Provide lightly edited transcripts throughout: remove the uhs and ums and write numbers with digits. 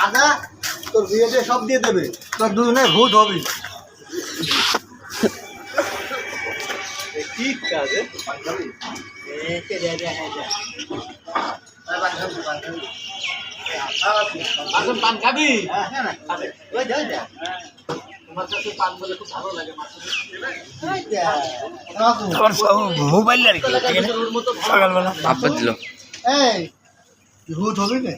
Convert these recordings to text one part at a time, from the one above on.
আদা তোর বিয়ে দিয়ে সব দিয়ে দেবে, তোর দুজনে ভূত হবে। ঠিক আছে পান খাবি? তোমার কাছে পান বলে খুব ভালো লাগে। মোবাইল আর কি সকালবেলা ভাবতে দিল ভূত হবে না,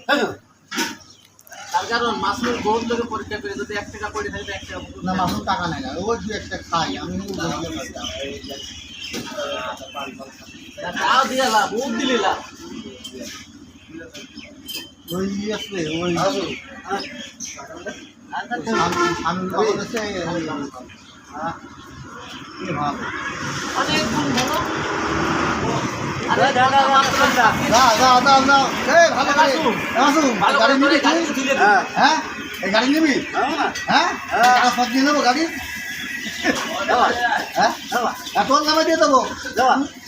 তার কারণ মাসুর বোন থেকে পরীক্ষা করে যদি 1 টাকা পড়ে থাকে 1 টাকা না মাসুর টাকা নেয় না, ওই দু একটা খাই আমি। তাও দিয়ে লাভ, বহুত দিলে লাভ। ওই আছে ওই আমি ভালো আছে অনেক গুণ ভালো। গাড়ি নিবি? হ্যাঁ এই গাড়ি নিবি? হ্যাঁ সব দিয়ে নেবো গাড়ি। হ্যাঁ তোর নামে দিয়ে দেবো।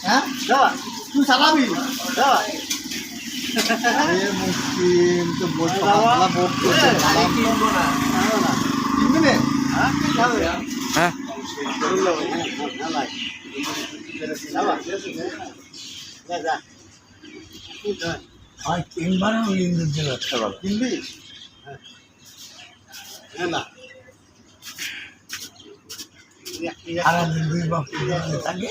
হ্যাঁ তুই চালাবি? মুসলিম তো বলছো কিনবি না? হ্যাঁ কিনবি না? সারাদিন 2 বক্স থাকে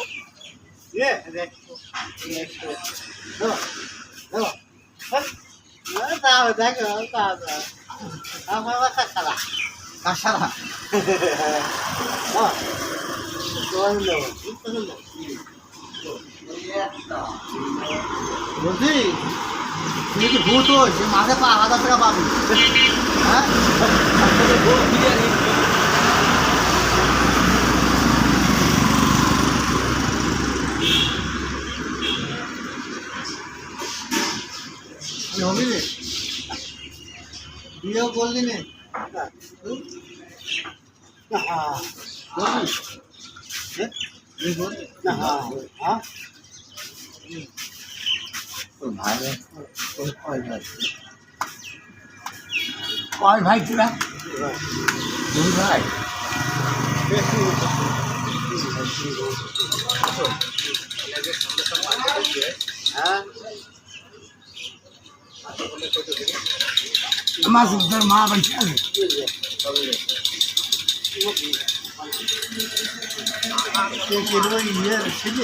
কাসারা বলছি তুই কি ভূত হয়েছে? মাসে 5,000 টাকা পাবি। হ্যাঁ হবি রে, বিয়েও করলি নে? কয় ভাই তোরা? 2 ভাই। মাসুদ তোর মা বাড়ি আছে? ইয়ে ছিল